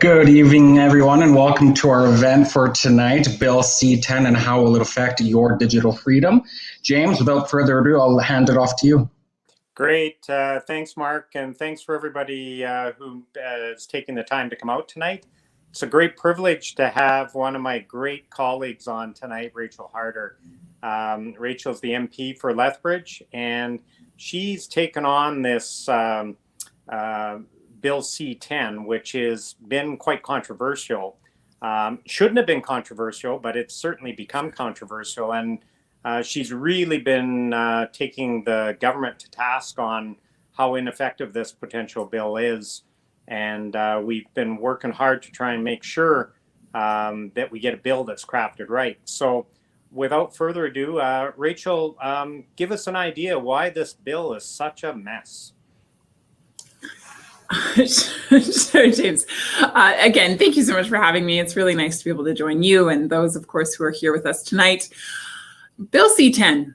Good evening, everyone, and welcome to our event for tonight, Bill C-10 and How Will It Affect Your Digital Freedom. James, without further ado, I'll hand it off to you. Great. Thanks, Mark, and thanks for everybody who is taking the time to come out tonight. It's a great privilege to have one of my great colleagues on tonight, Rachael Harder. Rachel's the MP for Lethbridge, and she's taken on this Bill C-10, which has been quite controversial. Shouldn't have been controversial, but it's certainly become controversial. And she's really been taking the government to task on how ineffective this potential bill is. And we've been working hard to try and make sure that we get a bill that's crafted right. So without further ado, Rachael, give us an idea why this bill is such a mess. Sure, James. Again, thank you so much for having me. It's really nice to be able to join you and those, of course, who are here with us tonight. Bill C-10,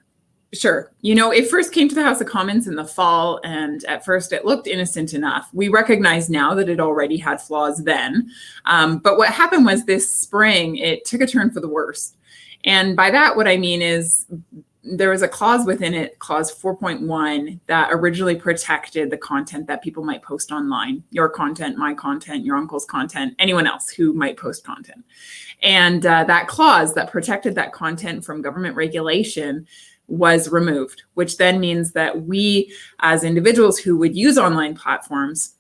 sure. You know, it first came to the House of Commons in the fall, and at first it looked innocent enough. We recognize now that it already had flaws then. But what happened was this spring, it took a turn for the worse. And by that, what I mean is there was a clause within it, clause 4.1, that originally protected the content that people might post online, your content, my content, your uncle's content, anyone else who might post content. And that clause that protected that content from government regulation was removed, which then means that we as individuals who would use online platforms,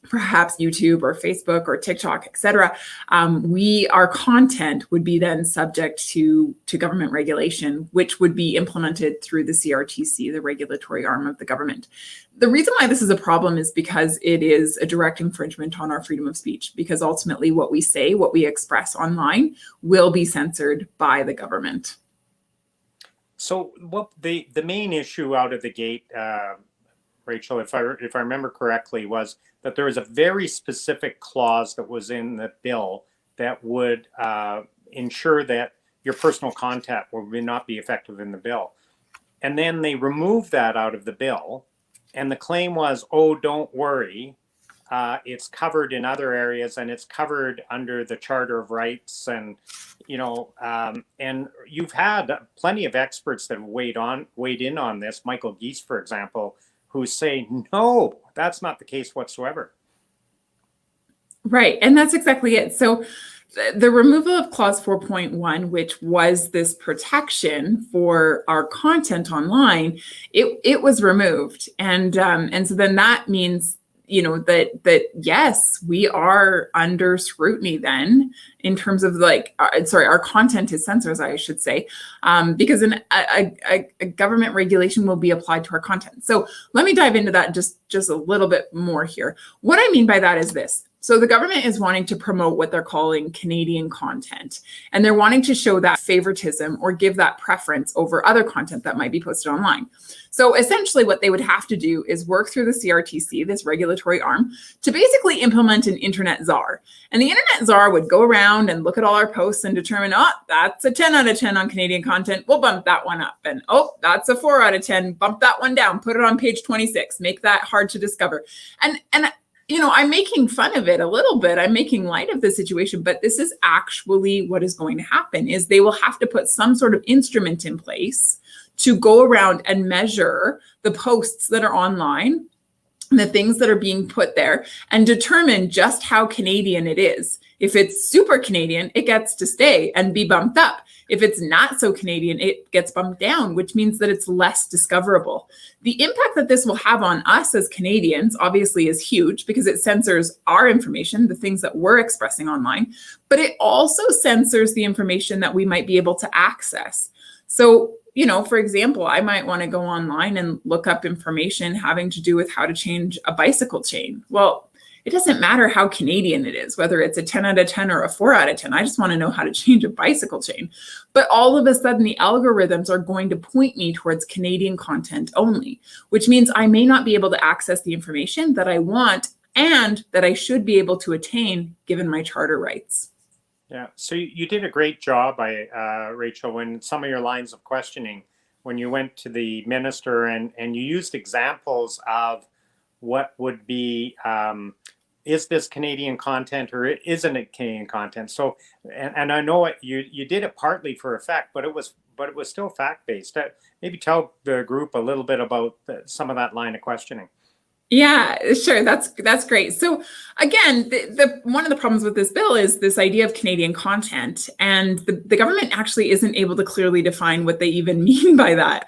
perhaps YouTube or Facebook or TikTok, et cetera, our content would be then subject to government regulation, which would be implemented through the CRTC, the regulatory arm of the government. The reason why this is a problem is because it is a direct infringement on our freedom of speech, because ultimately what we say, what we express online will be censored by the government. So what the main issue out of the gate, Rachael, if I remember correctly, was that there was a very specific clause that was in the bill that would ensure that your personal content would not be effective in the bill. And then they removed that out of the bill. And the claim was, oh, don't worry, it's covered in other areas and it's covered under the Charter of Rights. And, you know, and you've had plenty of experts that have weighed in on this. Michael Geese, for example, who say, no, that's not the case whatsoever. Right. And that's exactly it. So the removal of clause 4.1, which was this protection for our content online, it was removed. And so then that means, you know, that yes, we are under scrutiny then in terms of our content is censored, I should say, because a government regulation will be applied to our content. So let me dive into that just a little bit more here. What I mean by that is this. So the government is wanting to promote what they're calling Canadian content, and they're wanting to show that favoritism or give that preference over other content that might be posted online. So essentially what they would have to do is work through the CRTC, this regulatory arm, to basically implement an internet czar. And the internet czar would go around and look at all our posts and determine, oh, that's a 10 out of 10 on Canadian content. We'll bump that one up. And oh, that's a 4 out of 10. Bump that one down. Put it on page 26. Make that hard to discover. And you know, I'm making fun of it a little bit. I'm making light of the situation, but this is actually what is going to happen is they will have to put some sort of instrument in place to go around and measure the posts that are online, the things that are being put there, and determine just how Canadian it is. If it's super Canadian, it gets to stay and be bumped up. If it's not so Canadian, it gets bumped down, which means that it's less discoverable. The impact that this will have on us as Canadians obviously is huge because it censors our information, the things that we're expressing online, but it also censors the information that we might be able to access. So, you know, for example, I might want to go online and look up information having to do with how to change a bicycle chain. Well, it doesn't matter how Canadian it is, whether it's a 10 out of 10 or a 4 out of 10. I just want to know how to change a bicycle chain. But all of a sudden, the algorithms are going to point me towards Canadian content only, which means I may not be able to access the information that I want and that I should be able to attain given my charter rights. Yeah, so you did a great job, Rachael, when some of your lines of questioning, when you went to the minister and you used examples of what would be is this Canadian content or isn't it Canadian content? So, and I know you did it partly for effect, but it was still fact based. Maybe tell the group a little bit about some of that line of questioning. Yeah, sure. That's great. So again, the one of the problems with this bill is this idea of Canadian content, and the government actually isn't able to clearly define what they even mean by that.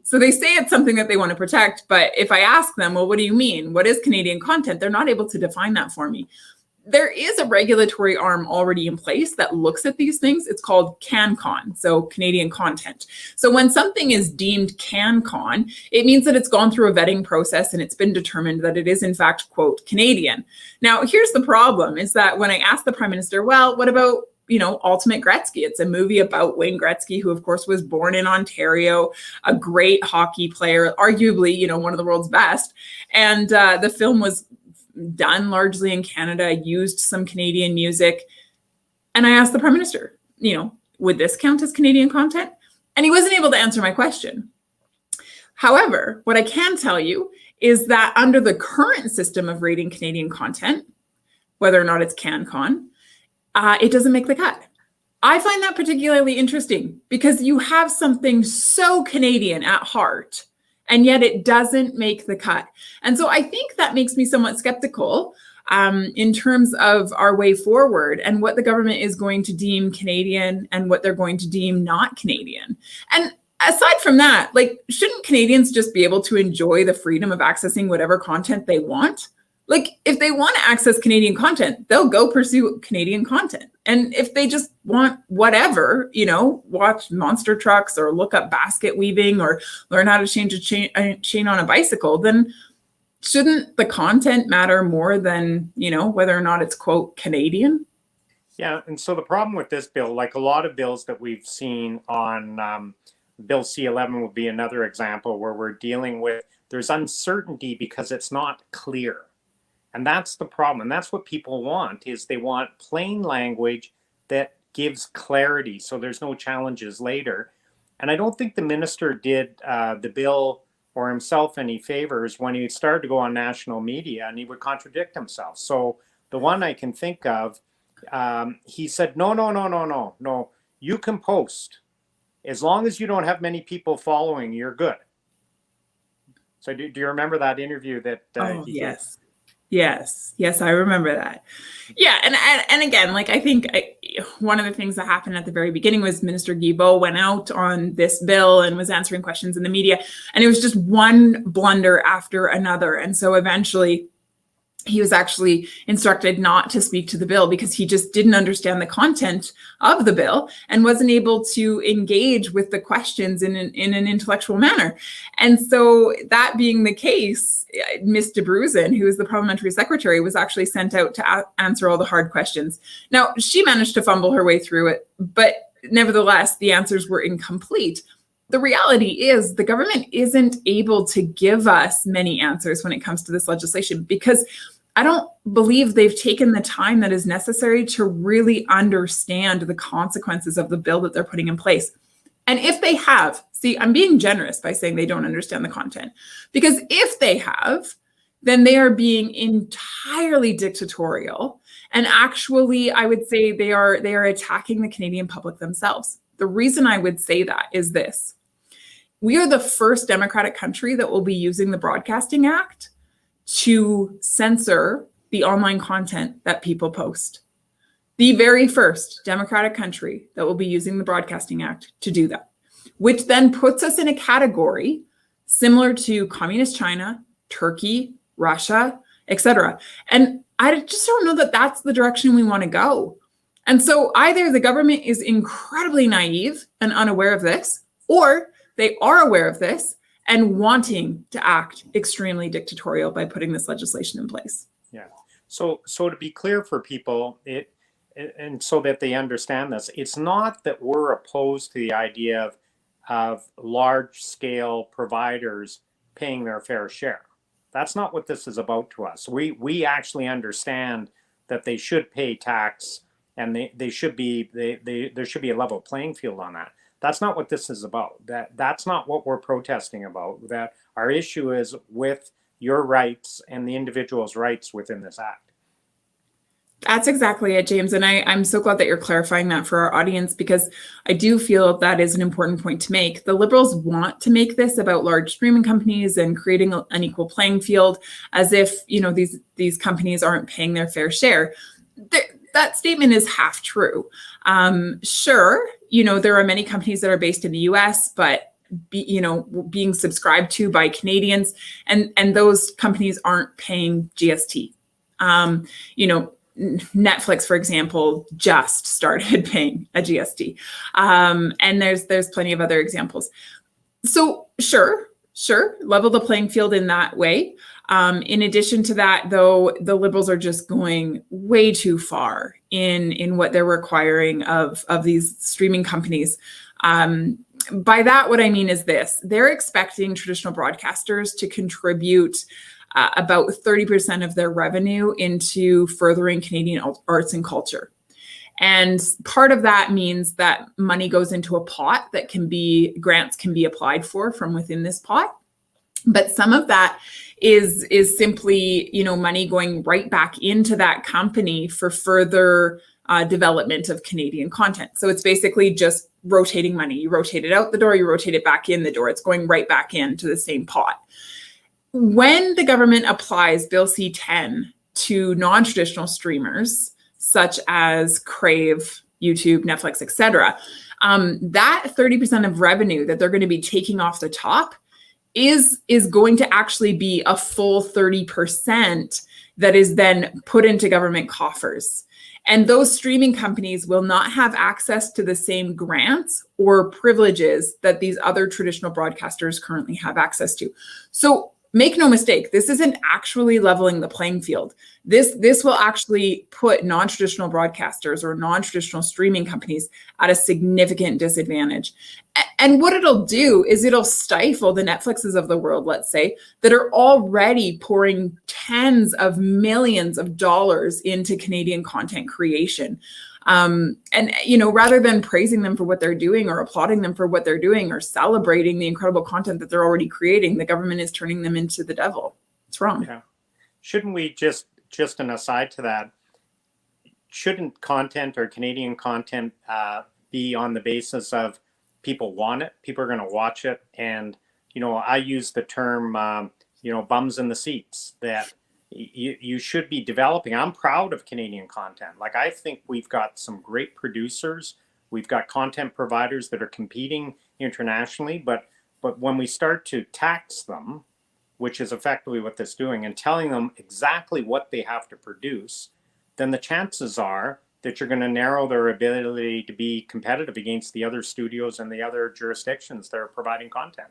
So they say it's something that they want to protect, but if I ask them, well, what do you mean? What is Canadian content? They're not able to define that for me. There is a regulatory arm already in place that looks at these things. It's called CanCon, so Canadian content. So when something is deemed CanCon, it means that it's gone through a vetting process and it's been determined that it is in fact, quote, Canadian. Now, here's the problem is that when I asked the Prime Minister, well, what about, Ultimate Gretzky? It's a movie about Wayne Gretzky, who of course was born in Ontario, a great hockey player, arguably, one of the world's best. And the film was done largely in Canada, used some Canadian music. And I asked the Prime Minister, would this count as Canadian content? And he wasn't able to answer my question. However, what I can tell you is that under the current system of rating Canadian content, whether or not it's CanCon, it doesn't make the cut. I find that particularly interesting because you have something so Canadian at heart, and yet it doesn't make the cut. And so I think that makes me somewhat skeptical in terms of our way forward and what the government is going to deem Canadian and what they're going to deem not Canadian. And aside from that, shouldn't Canadians just be able to enjoy the freedom of accessing whatever content they want? If they want to access Canadian content, they'll go pursue Canadian content. And if they just want whatever, watch monster trucks or look up basket weaving or learn how to change a chain on a bicycle, then shouldn't the content matter more than, whether or not it's, quote, Canadian? Yeah. And so the problem with this bill, like a lot of bills that we've seen on Bill C-11 would be another example where we're dealing with, there's uncertainty because it's not clear. And that's the problem. And that's what people want, is they want plain language that gives clarity so there's no challenges later. And I don't think the minister did the bill or himself any favors when he started to go on national media and he would contradict himself. So the one I can think of, he said, no, you can post. As long as you don't have many people following, you're good. So do you remember that interview that he did? Yes, I remember that. Yeah, and again, I think one of the things that happened at the very beginning was Minister Guilbeault went out on this bill and was answering questions in the media, and it was just one blunder after another. And so eventually he was actually instructed not to speak to the bill because he just didn't understand the content of the bill and wasn't able to engage with the questions in an intellectual manner. And so that being the case, Ms. de Bruzen, who is the parliamentary secretary, was actually sent out to answer all the hard questions. Now, she managed to fumble her way through it, but nevertheless, the answers were incomplete. The reality is the government isn't able to give us many answers when it comes to this legislation because I don't believe they've taken the time that is necessary to really understand the consequences of the bill that they're putting in place. And if they have, see, I'm being generous by saying they don't understand the content, because if they have, then they are being entirely dictatorial. And actually, I would say they are attacking the Canadian public themselves. The reason I would say that is this. We are the first democratic country that will be using the Broadcasting Act to censor the online content that people post. The very first democratic country that will be using the Broadcasting Act to do that, which then puts us in a category similar to communist China, Turkey, Russia, etc. And I just don't know that that's the direction we want to go. And so either the government is incredibly naive and unaware of this, or they are aware of this and wanting to act extremely dictatorial by putting this legislation in place. Yeah. So to be clear for people, and so that they understand this, it's not that we're opposed to the idea of large-scale providers paying their fair share. That's not what this is about to us. We actually understand that they should pay tax, and there should be a level playing field on that. That's not what this is about. That's not what we're protesting about. That our issue is with your rights and the individual's rights within this act. That's exactly it, James. And I'm so glad that you're clarifying that for our audience, because I do feel that is an important point to make. The Liberals want to make this about large streaming companies and creating an equal playing field, as if, these companies aren't paying their fair share. That statement is half true. Sure, there are many companies that are based in the US, but being subscribed to by Canadians, and those companies aren't paying GST. Netflix, for example, just started paying a GST. And there's plenty of other examples. So sure, level the playing field in that way. In addition to that, though, the Liberals are just going way too far in what they're requiring of these streaming companies. By that, what I mean is this: they're expecting traditional broadcasters to contribute about 30% of their revenue into furthering Canadian arts and culture. And part of that means that money goes into a pot that grants can be applied for from within this pot. But some of that is simply, money going right back into that company for further development of Canadian content. So it's basically just rotating money. You rotate it out the door, you rotate it back in the door. It's going right back into the same pot. When the government applies Bill C-10 to non-traditional streamers, such as Crave, YouTube, Netflix, etc., that 30% of revenue that they're going to be taking off the top is going to actually be a full 30% that is then put into government coffers. And those streaming companies will not have access to the same grants or privileges that these other traditional broadcasters currently have access to. So make no mistake, this isn't actually leveling the playing field. This will actually put non-traditional broadcasters or non-traditional streaming companies at a significant disadvantage. And what it'll do is it'll stifle the Netflixes of the world, let's say, that are already pouring tens of millions of dollars into Canadian content creation. And, rather than praising them for what they're doing or applauding them for what they're doing or celebrating the incredible content that they're already creating, the government is turning them into the devil. It's wrong. Yeah. Shouldn't we just an aside to that, shouldn't content or Canadian content be on the basis of people want it, people are going to watch it, and, I use the term, bums in the seats, that you should be developing. I'm proud of Canadian content. Like, I think we've got some great producers. We've got content providers that are competing internationally. But when we start to tax them, which is effectively what this is doing, and telling them exactly what they have to produce, then the chances are that you're going to narrow their ability to be competitive against the other studios and the other jurisdictions that are providing content.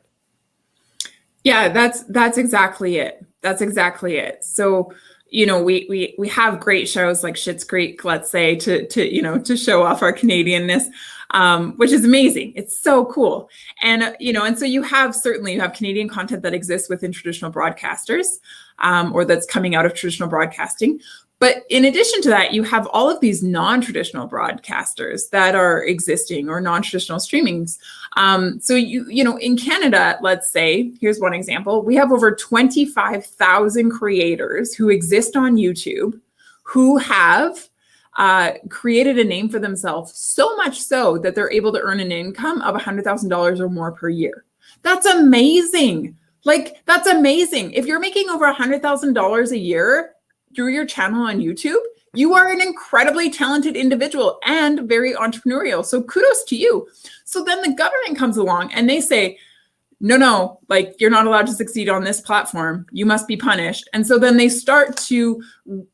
Yeah, that's exactly it. That's exactly it. So, we have great shows like Schitt's Creek, let's say, to show off our Canadianness, which is amazing. It's so cool. And, and so you have Canadian content that exists within traditional broadcasters, or that's coming out of traditional broadcasting. But in addition to that, you have all of these non-traditional broadcasters that are existing, or non-traditional streamings. So in Canada, let's say, here's one example. We have over 25,000 creators who exist on YouTube who have created a name for themselves, so much so that they're able to earn an income of $100,000 or more per year. That's amazing. That's amazing. If you're making over $100,000 a year through your channel on YouTube, you are an incredibly talented individual and very entrepreneurial. So kudos to you. So then the government comes along and they say, no, you're not allowed to succeed on this platform. You must be punished. And so then they start to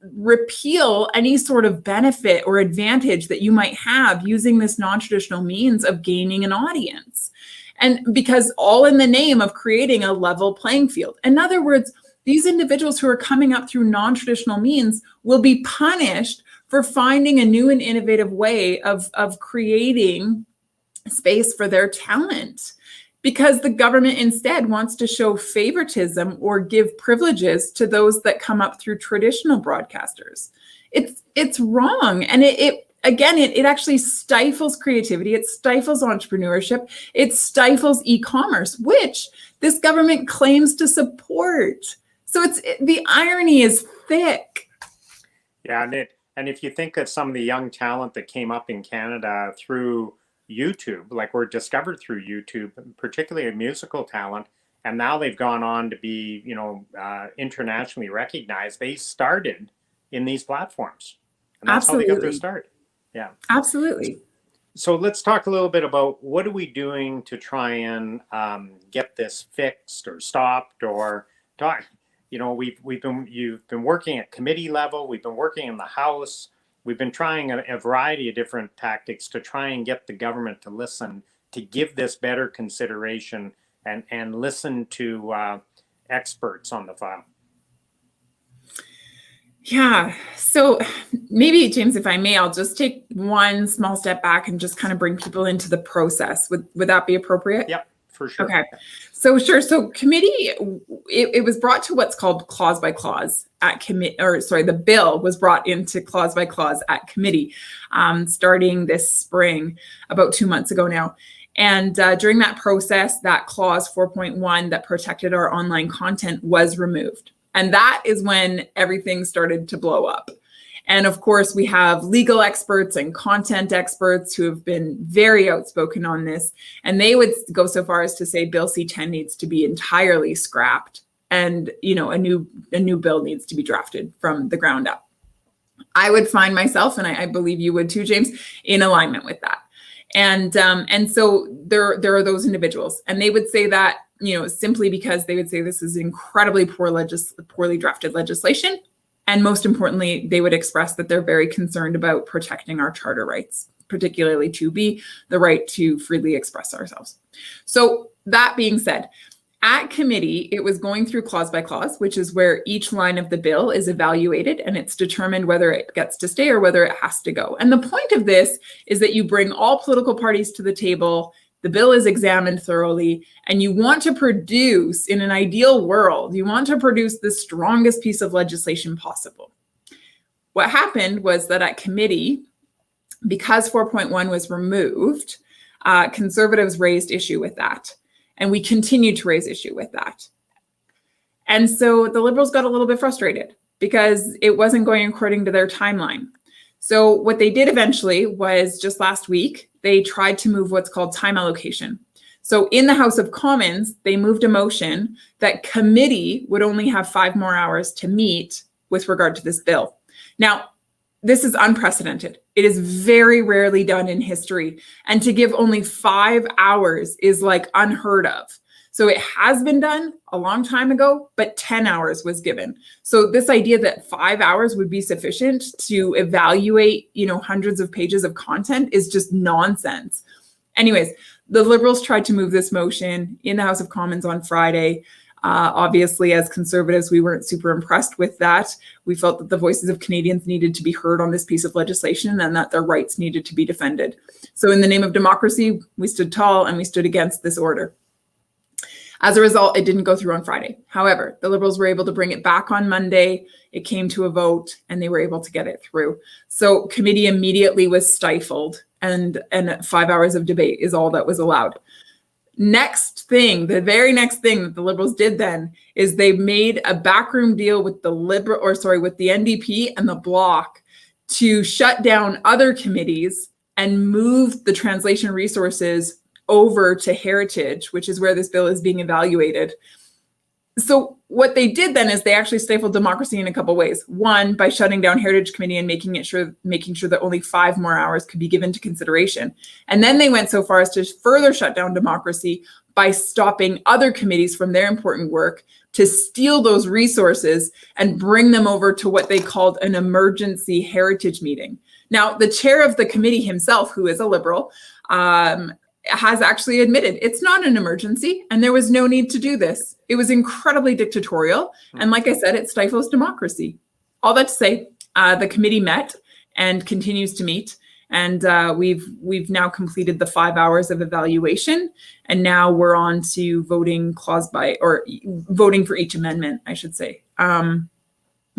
repeal any sort of benefit or advantage that you might have using this non-traditional means of gaining an audience. And because all in the name of creating a level playing field. In other words, these individuals who are coming up through non-traditional means will be punished for finding a new and innovative way of creating space for their talent, because the government instead wants to show favoritism or give privileges to those that come up through traditional broadcasters. It's wrong. And it actually stifles creativity. It stifles entrepreneurship. It stifles e-commerce, which this government claims to support. So the irony is thick. Yeah, and if you think of some of the young talent that came up in Canada through YouTube, like were discovered through YouTube, particularly musical talent, and now they've gone on to be, internationally recognized. They started in these platforms, and that's how they got their start. Yeah, absolutely. So let's talk a little bit about what are we doing to try and get this fixed or stopped or talk. You've been working at committee level. We've been working in the House. We've been trying a variety of different tactics to try and get the government to listen, to give this better consideration, and listen to experts on the file. Yeah. So maybe, James, if I may, I'll just take one small step back and just kind of bring people into the process. Would that be appropriate? Yep, for sure. Okay. So sure. So committee, it was brought to what's called clause by clause at committee, the bill was brought into clause by clause at committee, starting this spring, about 2 months ago now. And during that process, that clause 4.1 that protected our online content was removed. And that is when everything started to blow up. And of course, we have legal experts and content experts who have been very outspoken on this. And they would go so far as to say Bill C-10 needs to be entirely scrapped, and a new bill needs to be drafted from the ground up. I would find myself, and I believe you would too, James, in alignment with that. And so there are those individuals, and they would say that, simply because they would say this is incredibly poorly drafted legislation. And most importantly, they would express that they're very concerned about protecting our charter rights, particularly to be the right to freely express ourselves. So that being said, at committee, it was going through clause by clause, which is where each line of the bill is evaluated and it's determined whether it gets to stay or whether it has to go. And the point of this is that you bring all political parties to the table. The bill is examined thoroughly, and you want to produce, in an ideal world, you want to produce the strongest piece of legislation possible. What happened was that at committee, because 4.1 was removed, Conservatives raised issue with that, and we continue to raise issue with that. And so the Liberals got a little bit frustrated because it wasn't going according to their timeline. So what they did eventually was, just last week, they tried to move what's called time allocation. So in the House of Commons, they moved a motion that committee would only have 5 more hours to meet with regard to this bill. Now, this is unprecedented. It is very rarely done in history. And to give only 5 hours is like unheard of. So it has been done a long time ago, but 10 hours was given. So this idea that 5 hours would be sufficient to evaluate, hundreds of pages of content is just nonsense. Anyways, the Liberals tried to move this motion in the House of Commons on Friday. Obviously, as Conservatives, we weren't super impressed with that. We felt that the voices of Canadians needed to be heard on this piece of legislation and that their rights needed to be defended. So in the name of democracy, we stood tall and we stood against this order. As a result, it didn't go through on Friday. However, the Liberals were able to bring it back on Monday. It came to a vote and they were able to get it through. So committee immediately was stifled, and 5 hours of debate is all that was allowed. The very next thing that the Liberals did then is they made a backroom deal with the NDP and the Bloc to shut down other committees and move the translation resources over to Heritage, which is where this bill is being evaluated. So what they did then is they actually stifled democracy in a couple ways. One, by shutting down Heritage Committee and making sure that only 5 more hours could be given to consideration. And then they went so far as to further shut down democracy by stopping other committees from their important work to steal those resources and bring them over to what they called an emergency Heritage meeting. Now, the chair of the committee himself, who is a Liberal, has actually admitted it's not an emergency and there was no need to do this. It was incredibly dictatorial. And like I said, it stifles democracy. All that to say, the committee met and continues to meet. And we've now completed the 5 hours of evaluation. And now we're on to voting voting for each amendment, I should say.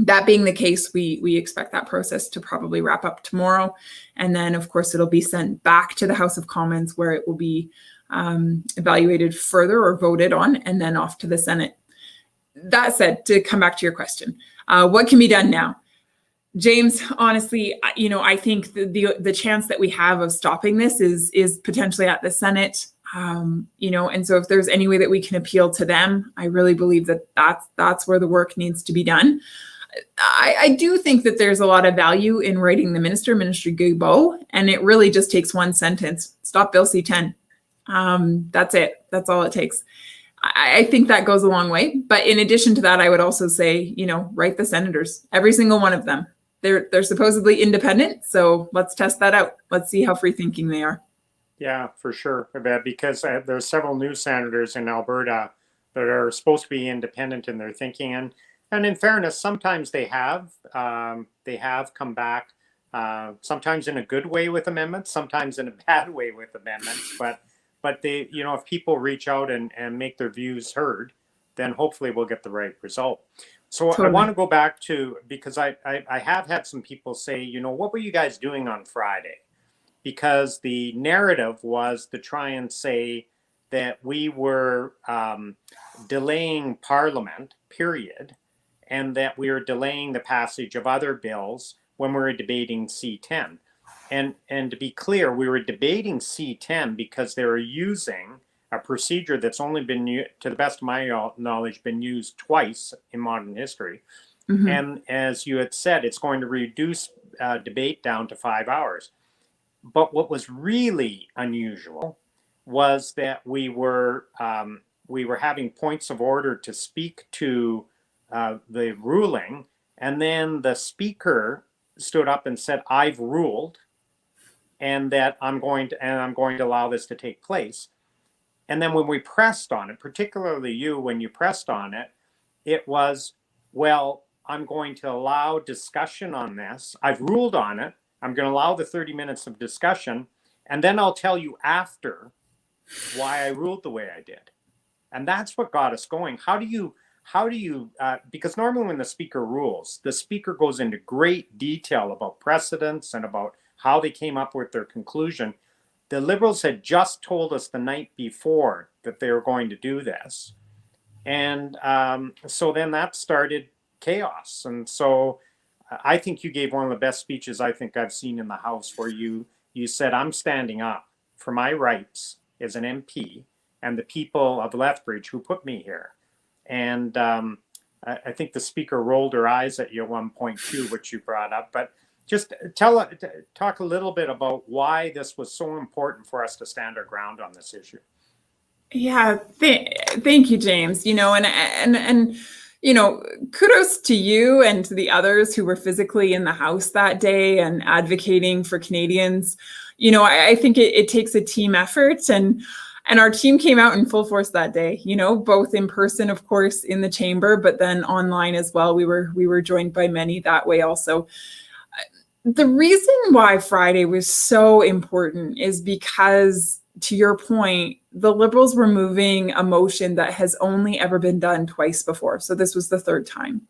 That being the case, we expect that process to probably wrap up tomorrow. And then, of course, it'll be sent back to the House of Commons where it will be evaluated further or voted on, and then off to the Senate. that said, to come back to your question, what can be done now? James, honestly, I think the chance that we have of stopping this is potentially at the Senate. And so if there's any way that we can appeal to them, I really believe that's where the work needs to be done. I do think that there's a lot of value in writing the Minister Guilbeault, and it really just takes one sentence: stop Bill C-10. That's it. That's all it takes. I think that goes a long way. But in addition to that, I would also say, write the senators, every single one of them. They're supposedly independent, so let's test that out. Let's see how free thinking they are. Yeah, for sure, because there's several new senators in Alberta that are supposed to be independent in their thinking, and in fairness, sometimes they have come back, sometimes in a good way with amendments, sometimes in a bad way with amendments. But they, if people reach out and make their views heard, then hopefully we'll get the right result. So totally. I want to go back to, because I have had some people say, what were you guys doing on Friday? Because the narrative was to try and say that we were delaying Parliament, period, and that we were delaying the passage of other bills when we were debating C-10. And to be clear, we were debating C-10 because they were using a procedure that's only been, to the best of my knowledge, been used twice in modern history. Mm-hmm. And as you had said, it's going to reduce debate down to 5 hours. But what was really unusual was that we were having points of order to speak to the ruling, and then the speaker stood up and said, "I've ruled, and that I'm going to allow this to take place." And then when we pressed on it, particularly you, when you pressed on it, it was, "Well, I'm going to allow discussion on this. I've ruled on it. I'm going to allow the 30 minutes of discussion, and then I'll tell you after why I ruled the way I did." And that's what got us going. How do you, because normally when the speaker rules, the speaker goes into great detail about precedents and about how they came up with their conclusion. The Liberals had just told us the night before that they were going to do this. And so then that started chaos. And so I think you gave one of the best speeches I think I've seen in the House, where you said, "I'm standing up for my rights as an MP and the people of Lethbridge who put me here." And I think the speaker rolled her eyes at you at one point too, which you brought up. But just talk a little bit about why this was so important for us to stand our ground on this issue. Yeah, thank you, James. And kudos to you and to the others who were physically in the House that day and advocating for Canadians. I think it takes a team effort, and our team came out in full force that day, both in person, of course, in the chamber, but then online as well. We were joined by many that way also. The reason why Friday was so important is because, to your point, the Liberals were moving a motion that has only ever been done twice before. So this was the third time.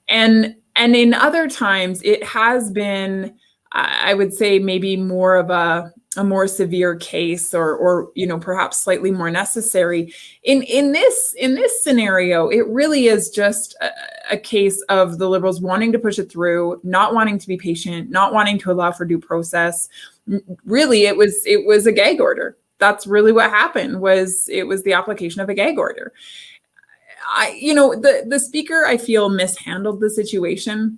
And in other times, it has been, I would say, maybe more of a more severe case, or perhaps slightly more necessary. In this scenario, it really is just a case of the Liberals wanting to push it through, not wanting to be patient, not wanting to allow for due process. Really, it was a gag order. That's really what happened. It was the application of a gag order. The speaker, I feel, mishandled the situation.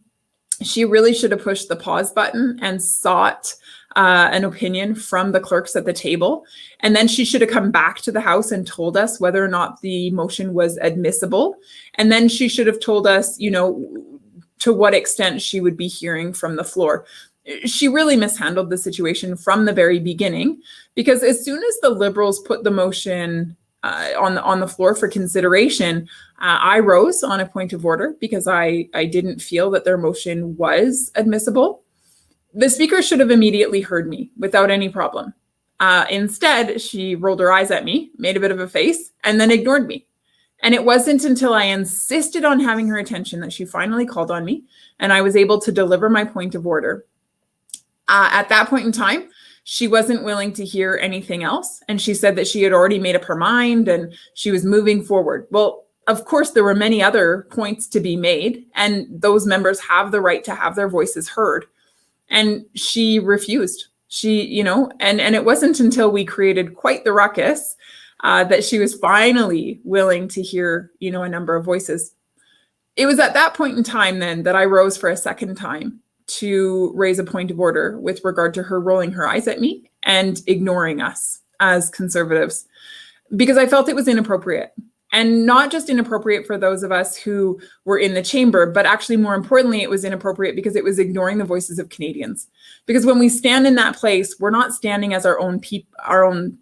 She really should have pushed the pause button and sought an opinion from the clerks at the table. And then she should have come back to the House and told us whether or not the motion was admissible. And then she should have told us, to what extent she would be hearing from the floor. She really mishandled the situation from the very beginning, because as soon as the Liberals put the motion on the floor for consideration, I rose on a point of order because I didn't feel that their motion was admissible. The speaker should have immediately heard me without any problem. Instead, she rolled her eyes at me, made a bit of a face, and then ignored me. And it wasn't until I insisted on having her attention that she finally called on me, and I was able to deliver my point of order. At that point in time, she wasn't willing to hear anything else. And she said that she had already made up her mind and she was moving forward. Well, of course, there were many other points to be made, and those members have the right to have their voices heard. And she refused. And it wasn't until we created quite the ruckus that she was finally willing to hear, a number of voices. It was at that point in time then that I rose for a second time to raise a point of order with regard to her rolling her eyes at me and ignoring us as Conservatives, because I felt it was inappropriate. And not just inappropriate for those of us who were in the chamber, but actually more importantly, it was inappropriate because it was ignoring the voices of Canadians. Because when we stand in that place, we're not standing as our own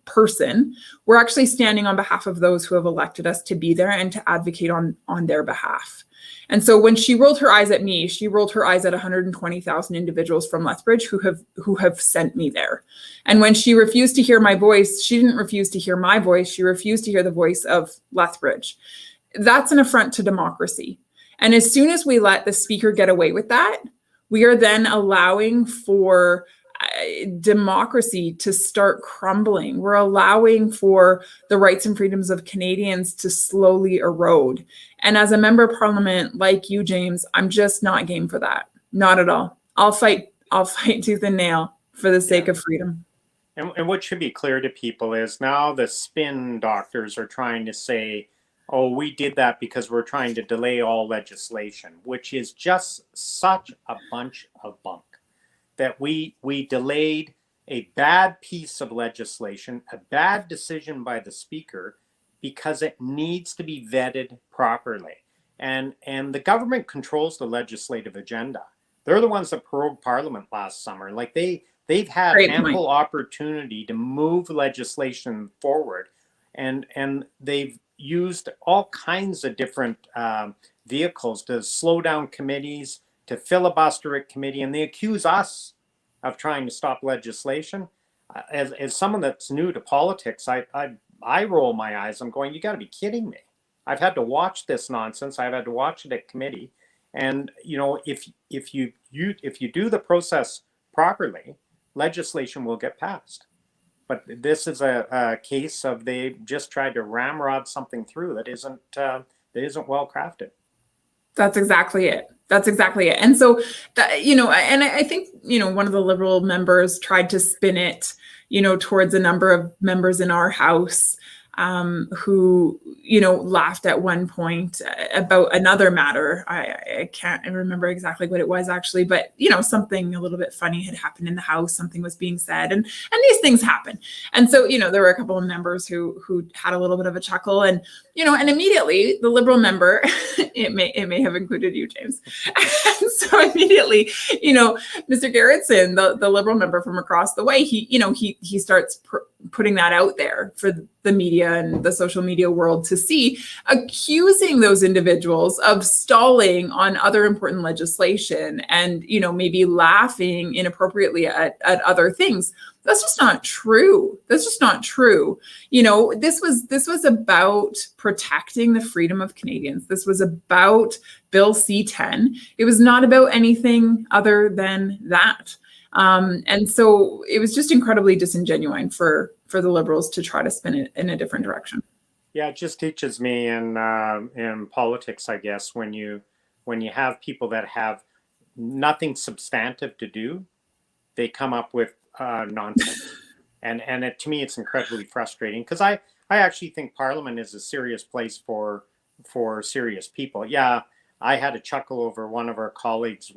person. We're actually standing on behalf of those who have elected us to be there and to advocate on their behalf. And so when she rolled her eyes at me, she rolled her eyes at 120,000 individuals from Lethbridge who have sent me there. And when she refused to hear my voice, she didn't refuse to hear my voice. She refused to hear the voice of Lethbridge. That's an affront to democracy. And as soon as we let the speaker get away with that, we are then allowing for democracy to start crumbling. We're allowing for the rights and freedoms of Canadians to slowly erode. And as a member of parliament like you, James, I'm just not game for that. Not at all. I'll fight tooth and nail for the sake of freedom. And what should be clear to people is now the spin doctors are trying to say, oh, we did that because we're trying to delay all legislation, which is just such a bunch of bunk. That we delayed a bad piece of legislation, a bad decision by the speaker, because it needs to be vetted properly. And the government controls the legislative agenda. They're the ones that prorogued Parliament last summer. Like they've had ample opportunity to move legislation forward, and they've used all kinds of different vehicles to slow down committees, to filibuster a committee, and they accuse us of trying to stop legislation. As someone that's new to politics, I roll my eyes. I'm going, you got to be kidding me. I've had to watch this nonsense. I've had to watch it at committee, and if you do the process properly, legislation will get passed. But this is a case of they just tried to ramrod something through that isn't well crafted. That's exactly it. And so that, and I think, one of the Liberal members tried to spin it, towards a number of members in our House who, laughed at one point about another matter. I can't remember exactly what it was actually, but, something a little bit funny had happened in the House. Something was being said, and these things happen. And so, there were a couple of members who had a little bit of a chuckle, and, and immediately the Liberal member, it may have included you, James. And so immediately, Mr. Gerritsen, the Liberal member from across the way, he starts putting that out there for the media and the social media world to see, accusing those individuals of stalling on other important legislation and, maybe laughing inappropriately at other things. That's just not true. This was about protecting the freedom of Canadians. This was about Bill C-10. It was not about anything other than that. And so it was just incredibly disingenuine for the Liberals to try to spin it in a different direction. Yeah, it just teaches me in politics, I guess, when you have people that have nothing substantive to do, they come up with nonsense. And to me, it's incredibly frustrating because I actually think Parliament is a serious place for serious people. Yeah, I had a chuckle over one of our colleagues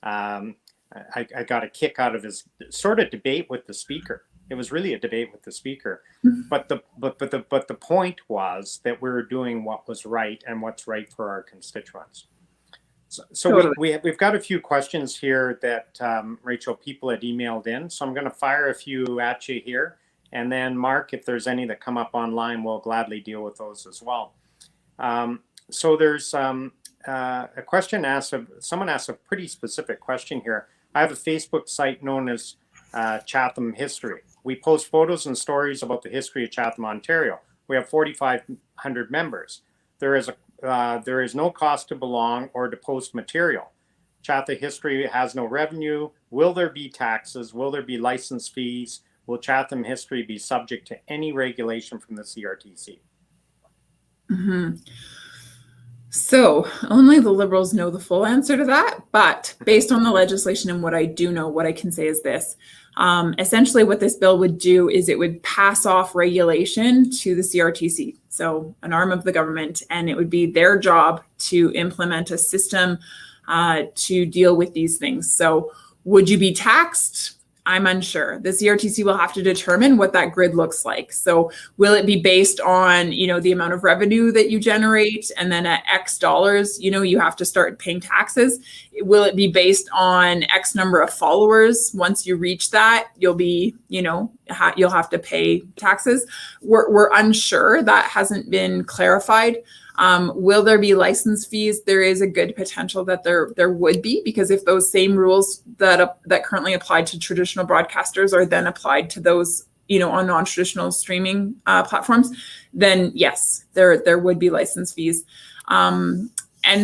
I got a kick out of his sort of debate with the speaker. It was really a debate with the speaker, but the point was that we were doing what was right and what's right for our constituents. So totally. We've got a few questions here that Rachael, people had emailed in. So I'm going to fire a few at you here, and then Mark, if there's any that come up online, we'll gladly deal with those as well. So there's a question someone asked a pretty specific question here. I have a Facebook site known as Chatham History. We post photos and stories about the history of Chatham, Ontario. We have 4,500 members. There is no cost to belong or to post material. Chatham History has no revenue. Will there be taxes? Will there be license fees? Will Chatham History be subject to any regulation from the CRTC? So only the Liberals know the full answer to that. But based on the legislation and what I do know, what I can say is this. Essentially, what this bill would do is it would pass off regulation to the CRTC, so an arm of the government, and it would be their job to implement a system to deal with these things. So would you be taxed? I'm unsure. The CRTC will have to determine what that grid looks like. So will it be based on, the amount of revenue that you generate, and then at X dollars, you have to start paying taxes? Will it be based on X number of followers? Once you reach that, you'll be, you'll have to pay taxes. We're unsure. That hasn't been clarified. Will there be license fees? There is a good potential that there would be, because if those same rules that currently apply to traditional broadcasters are then applied to those, on non-traditional streaming platforms, then yes, there would be license fees. And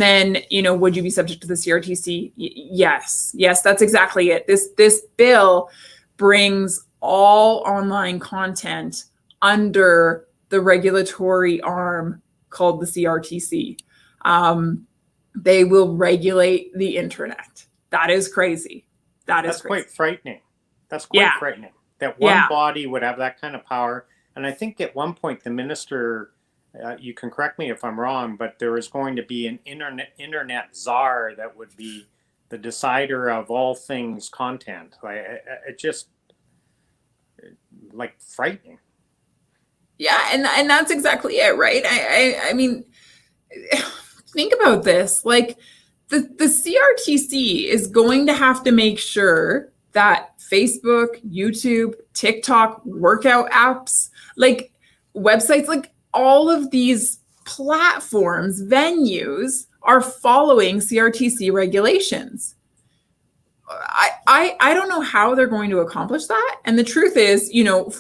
then, would you be subject to the CRTC? Yes, that's exactly it. This bill brings all online content under the regulatory arm called the CRTC. They will regulate the internet. That is crazy. That's crazy. Quite frightening. That's quite frightening that one body would have that kind of power. And I think at one point the minister, you can correct me if I'm wrong, but there is going to be an internet czar that would be the decider of all things content. It just frightening. Yeah, and that's exactly it, right? I mean, think about this. The CRTC is going to have to make sure that Facebook, YouTube, TikTok, workout apps, websites, all of these platforms, venues are following CRTC regulations. I don't know how they're going to accomplish that. And the truth is,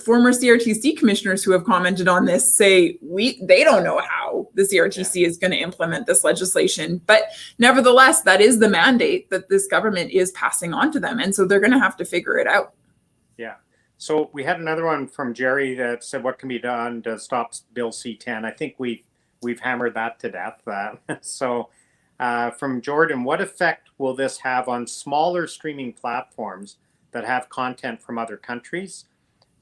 former CRTC commissioners who have commented on this say they don't know how the CRTC is going to implement this legislation. But nevertheless, that is the mandate that this government is passing on to them. And so they're going to have to figure it out. Yeah. So we had another one from Jerry that said, what can be done to stop Bill C-10? I think we've hammered that to death. From Jordan, what effect will this have on smaller streaming platforms that have content from other countries?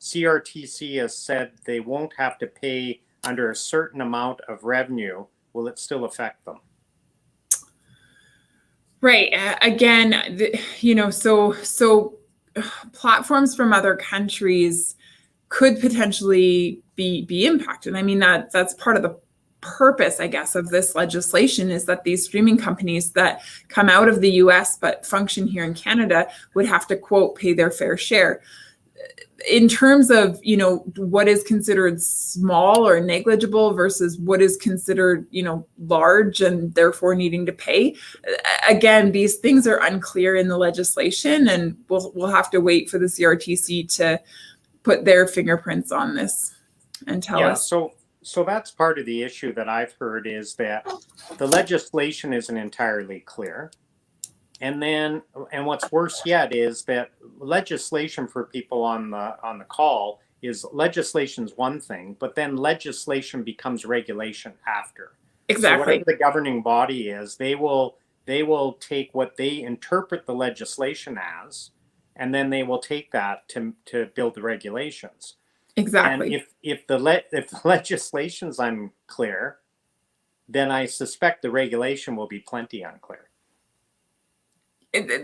CRTC has said they won't have to pay under a certain amount of revenue. Will it still affect them? Right. Again, so platforms from other countries could potentially be impacted. I mean, that's part of the purpose, I guess, of this legislation, is that these streaming companies that come out of the US but function here in Canada would have to, quote, pay their fair share. In terms of, what is considered small or negligible versus what is considered, large and therefore needing to pay. Again, these things are unclear in the legislation, and we'll have to wait for the CRTC to put their fingerprints on this and tell us. So that's part of the issue that I've heard, is that the legislation isn't entirely clear. And what's worse yet is that legislation, for people on the call, is legislation's one thing, but then legislation becomes regulation after. Exactly. So whatever the governing body is, they will take what they interpret the legislation as, and then they will take that to build the regulations. Exactly. And if the legislation's unclear, then I suspect the regulation will be plenty unclear.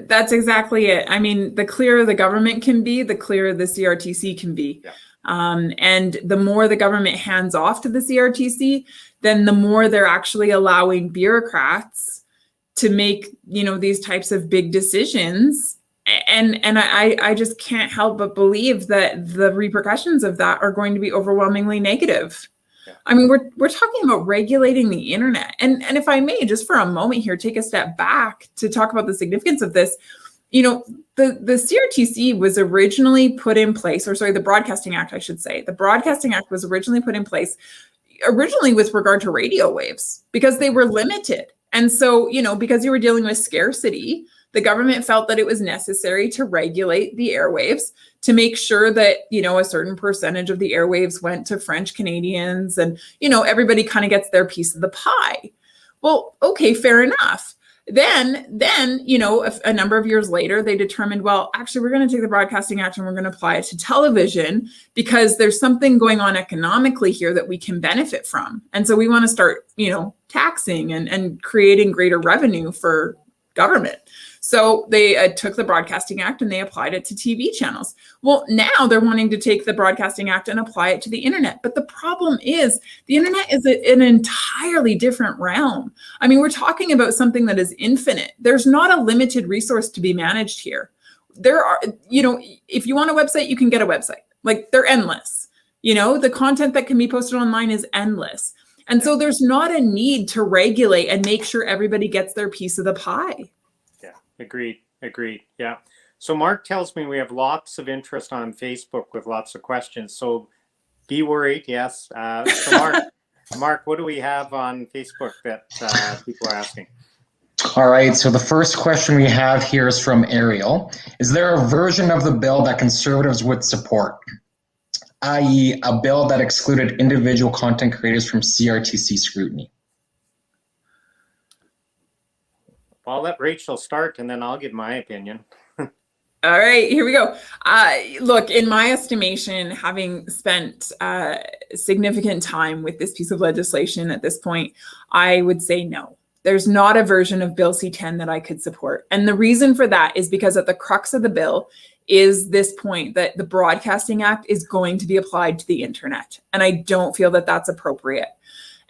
That's exactly it. I mean, the clearer the government can be, the clearer the CRTC can be. Yeah. And the more the government hands off to the CRTC, then the more they're actually allowing bureaucrats to make, these types of big decisions. And I just can't help but believe that the repercussions of that are going to be overwhelmingly negative. Yeah. I mean, we're talking about regulating the internet. And if I may, just for a moment here, take a step back to talk about the significance of this. The CRTC was originally put in place, the Broadcasting Act, I should say. The Broadcasting Act was originally put in place with regard to radio waves, because they were limited. And so, because you were dealing with scarcity, The government felt that it was necessary to regulate the airwaves to make sure that, a certain percentage of the airwaves went to French Canadians and, everybody kind of gets their piece of the pie. Well, okay, fair enough. Then, a number of years later, they determined, well, actually, we're going to take the Broadcasting Act and we're going to apply it to television because there's something going on economically here that we can benefit from. And so we want to start, taxing and creating greater revenue for government. So they took the Broadcasting Act and they applied it to TV channels. Well, now they're wanting to take the Broadcasting Act and apply it to the internet. But the problem is the internet is an entirely different realm. I mean, we're talking about something that is infinite. There's not a limited resource to be managed here. There are, if you want a website, you can get a website. Like, they're endless. The content that can be posted online is endless. And so there's not a need to regulate and make sure everybody gets their piece of the pie. Agreed. Yeah. So Mark tells me we have lots of interest on Facebook with lots of questions. So be worried. Yes. So Mark, what do we have on Facebook that people are asking? All right. So the first question we have here is from Ariel. Is there a version of the bill that Conservatives would support, i.e. a bill that excluded individual content creators from CRTC scrutiny? I'll let Rachel start and then I'll give my opinion. All right, here we go. Look, in my estimation, having spent significant time with this piece of legislation at this point, I would say no. There's not a version of Bill C-10 that I could support. And the reason for that is because at the crux of the bill is this point that the Broadcasting Act is going to be applied to the internet. And I don't feel that that's appropriate.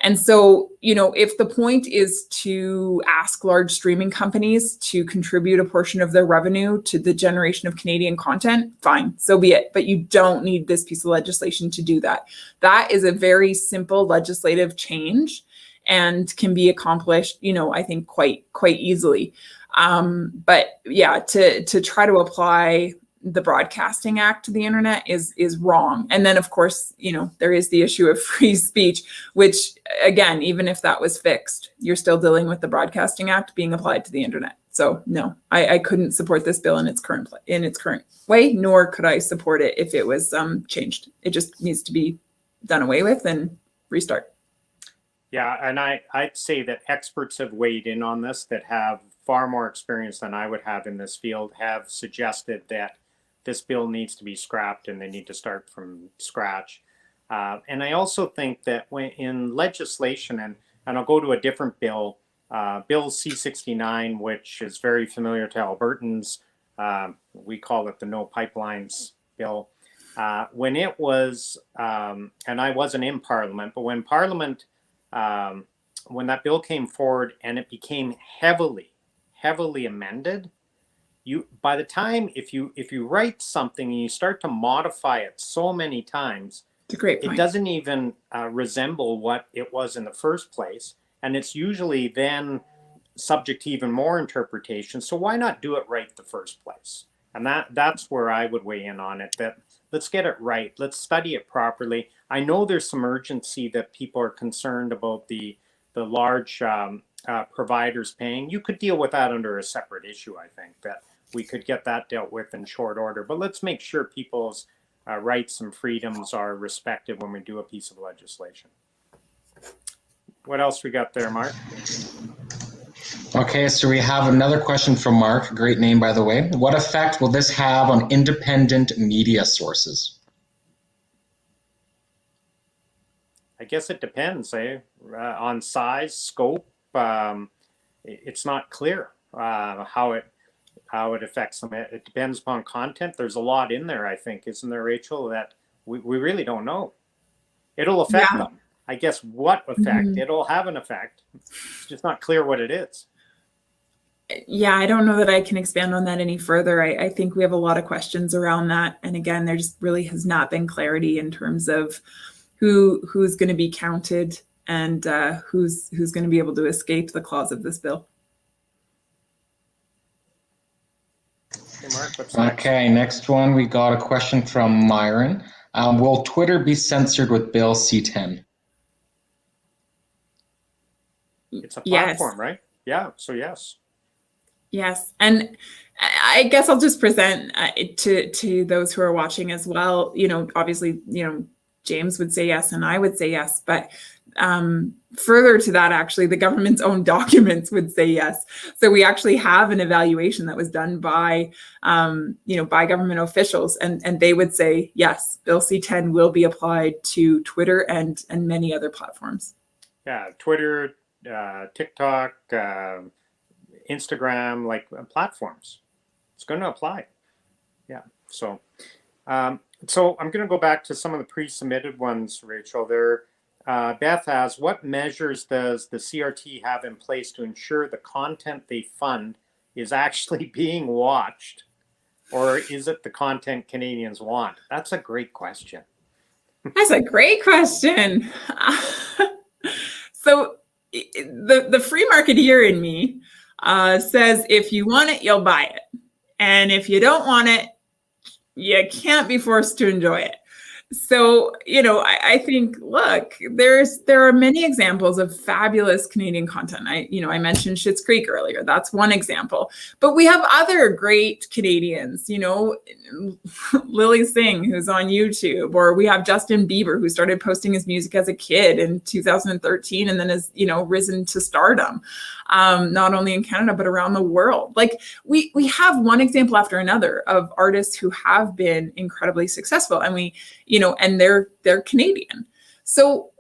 And so, if the point is to ask large streaming companies to contribute a portion of their revenue to the generation of Canadian content, fine, so be it. But you don't need this piece of legislation to do that. That is a very simple legislative change and can be accomplished, I think quite easily. But yeah, to try to apply the Broadcasting Act to the internet is wrong. And then, of course, there is the issue of free speech, which, again, even if that was fixed, you're still dealing with the Broadcasting Act being applied to the internet. So no, I couldn't support this bill in its current way, nor could I support it if it was changed. It just needs to be done away with and restart. Yeah, and I'd say that experts have weighed in on this that have far more experience than I would have in this field, have suggested that this bill needs to be scrapped and they need to start from scratch. And I also think that when in legislation, and I'll go to a different bill, Bill C-69, which is very familiar to Albertans. We call it the No Pipelines Bill. When it was, and I wasn't in Parliament, but when Parliament, when that bill came forward and it became heavily amended, by the time if you write something and you start to modify it so many times, it's a great point. It doesn't even resemble what it was in the first place, and it's usually then subject to even more interpretation. So why not do it right the first place? And that's where I would weigh in on it. That let's get it right. Let's study it properly. I know there's some urgency that people are concerned about the large providers paying. You could deal with that under a separate issue. I think that we could get that dealt with in short order, but let's make sure people's rights and freedoms are respected when we do a piece of legislation. What else we got there, Mark? Okay, so we have another question from Mark. Great name, by the way. What effect will this have on independent media sources? I guess it depends, on size, scope. It's not clear how it affects them. It depends upon content. There's a lot in there, I think, isn't there, Rachel, that we really don't know. It'll affect them. I guess what effect? It'll have an effect. It's just not clear what it is. Yeah, I don't know that I can expand on that any further. I think we have a lot of questions around that. And again, there just really has not been clarity in terms of who's going to be counted and who's going to be able to escape the clause of this bill. Okay, Mark, what's next? Okay, next one, we got a question from Myron. Will Twitter be censored with Bill C-10? It's a platform, right? Yeah, so yes. Yes, and I guess I'll just present to those who are watching as well. Obviously, James would say yes, and I would say yes, but further to that, actually, the government's own documents would say yes. So we actually have an evaluation that was done by government officials, and they would say yes, Bill C-10 will be applied to Twitter and many other platforms. Yeah, Twitter, TikTok, Instagram, like platforms. It's going to apply. Yeah. So I'm going to go back to some of the pre-submitted ones, Rachel. Beth asks, what measures does the CRT have in place to ensure the content they fund is actually being watched? Or is it the content Canadians want? That's a great question. That's a great question. So the free marketeer in me says, if you want it, you'll buy it. And if you don't want it, you can't be forced to enjoy it. So, I think, look, there are many examples of fabulous Canadian content. I mentioned Schitt's Creek earlier. That's one example. But we have other great Canadians, Lily Singh, who's on YouTube, or we have Justin Bieber, who started posting his music as a kid in 2013 and then has, risen to starbom, not only in Canada, but around the world. Like we have one example after another of artists who have been incredibly successful, and and they're Canadian. So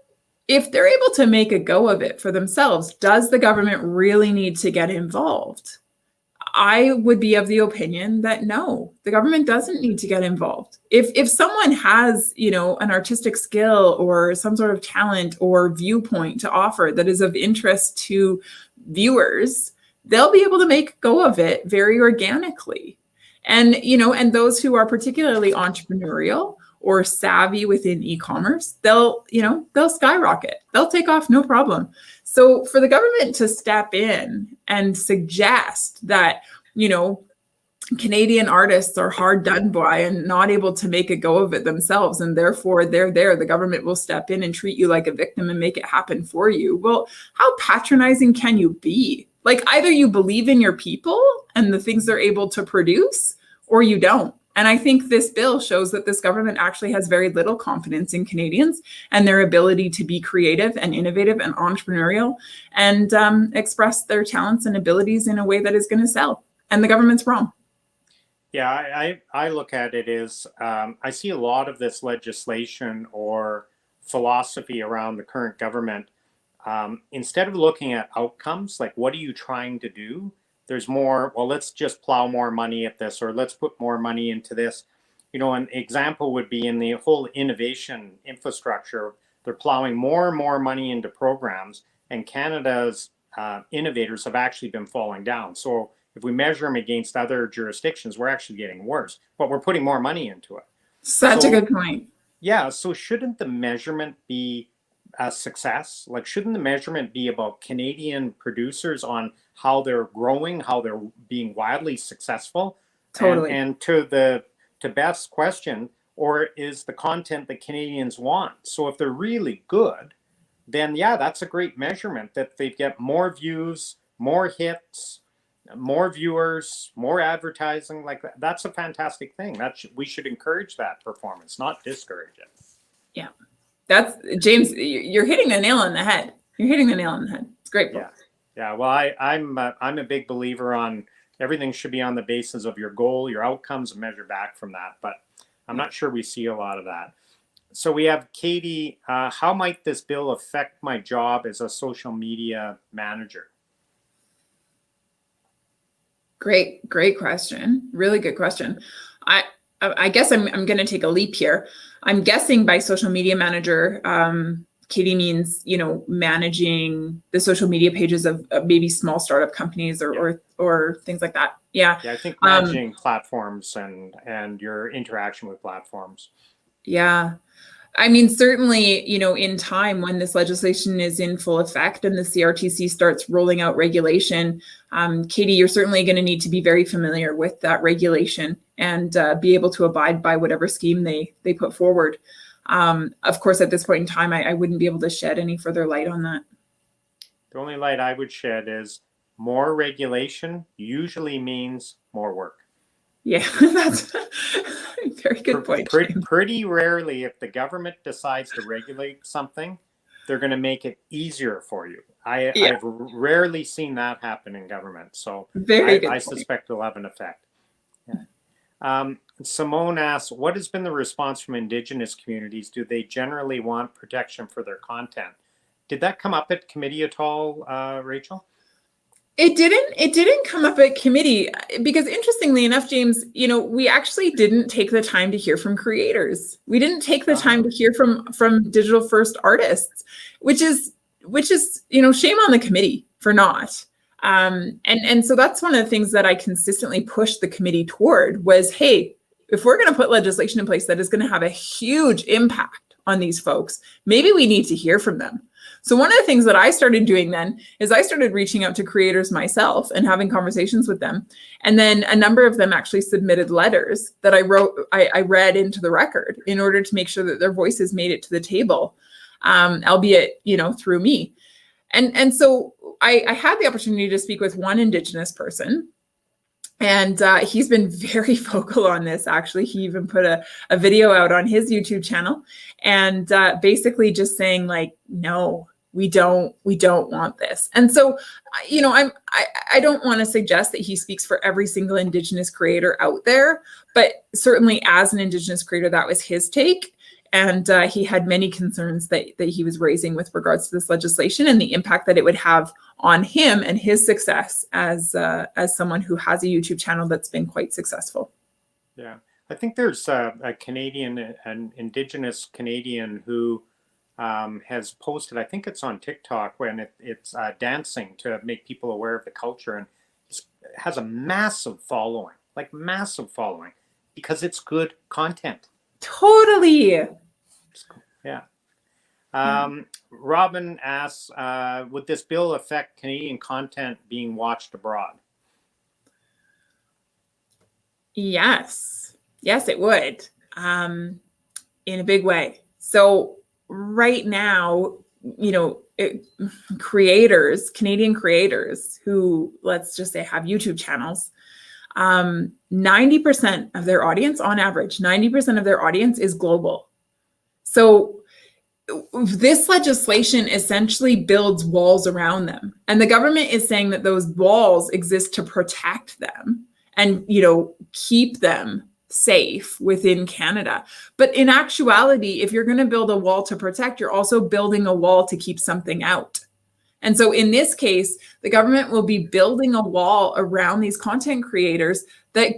if they're able to make a go of it for themselves, does the government really need to get involved? I would be of the opinion that no, the government doesn't need to get involved. If someone has, an artistic skill or some sort of talent or viewpoint to offer that is of interest to viewers, they'll be able to make go of it very organically. And, and those who are particularly entrepreneurial or savvy within e-commerce, they'll skyrocket. They'll take off, no problem. So for the government to step in and suggest that, Canadian artists are hard done by and not able to make a go of it themselves, and therefore the government will step in and treat you like a victim and make it happen for you. Well, how patronizing can you be? Like, either you believe in your people and the things they're able to produce, or you don't. And I think this bill shows that this government actually has very little confidence in Canadians and their ability to be creative and innovative and entrepreneurial and express their talents and abilities in a way that is going to sell. And the government's wrong. Yeah, I look at it as I see a lot of this legislation or philosophy around the current government. Instead of looking at outcomes, like what are you trying to do? There's more, well, let's just plow more money at this, or let's put more money into this. An example would be in the whole innovation infrastructure. They're plowing more and more money into programs, and Canada's innovators have actually been falling down. So if we measure them against other jurisdictions, we're actually getting worse, but we're putting more money into it. Such a good point. Yeah, so shouldn't the measurement be a success? Like, shouldn't the measurement be about Canadian producers on how they're growing, how they're being wildly successful? Totally. And to Beth's question, or is the content that Canadians want? So if they're really good, then yeah, that's a great measurement, that they get more views, more hits, more viewers, more advertising. Like that's a fantastic thing. We should encourage that performance, not discourage it. Yeah. That's, James, you're hitting the nail on the head. You're hitting the nail on the head. It's great. Yeah. Well, I'm a big believer on everything should be on the basis of your goal, your outcomes, and measure back from that. But I'm not sure we see a lot of that. So we have Katie. How might this bill affect my job as a social media manager? Great question. Really good question. I guess I'm going to take a leap here. I'm guessing by social media manager, Katie means, managing the social media pages of maybe small startup companies or things like that. Yeah. Yeah, I think managing platforms and your interaction with platforms. Yeah. I mean, certainly, in time when this legislation is in full effect and the CRTC starts rolling out regulation, Katie, you're certainly going to need to be very familiar with that regulation and be able to abide by whatever scheme they put forward. Of course, at this point in time, I wouldn't be able to shed any further light on that. The only light I would shed is more regulation usually means more work. Yeah, that's a very good point. Pretty rarely, if the government decides to regulate something, they're going to make it easier for you. I've rarely seen that happen in government. So I suspect it'll have an effect. Yeah. Simone asks, what has been the response from Indigenous communities? Do they generally want protection for their content? Did that come up at committee at all, Rachel? It didn't come up at committee because, interestingly enough, James, we actually didn't take the time to hear from creators. We didn't take the time to hear from digital first artists, which is shame on the committee for not. And so that's one of the things that I consistently pushed the committee toward was, hey, if we're going to put legislation in place that is going to have a huge impact on these folks, maybe we need to hear from them. So one of the things that I started doing then is I started reaching out to creators myself and having conversations with them. And then a number of them actually submitted letters that I read into the record in order to make sure that their voices made it to the table, albeit, through me. And so I had the opportunity to speak with one Indigenous person. And he's been very vocal on this, actually. He even put a video out on his YouTube channel and basically just saying, like, no, we don't want this. And so, I don't want to suggest that he speaks for every single Indigenous creator out there, but certainly as an Indigenous creator, that was his take. And he had many concerns that he was raising with regards to this legislation and the impact that it would have on him and his success as someone who has a YouTube channel that's been quite successful. Yeah, I think there's an Indigenous Canadian who has posted, I think it's on TikTok, when it's dancing to make people aware of the culture, and has a massive following, because it's good content. Totally. Yeah. Robin asks, would this bill affect Canadian content being watched abroad? Yes, it would, in a big way. So right now, Canadian creators who, let's just say, have YouTube channels, 90% of their audience, on average, 90% of their audience is global. So this legislation essentially builds walls around them. And the government is saying that those walls exist to protect them and, keep them safe within Canada. But in actuality, if you're going to build a wall to protect, you're also building a wall to keep something out. And so in this case, the government will be building a wall around these content creators that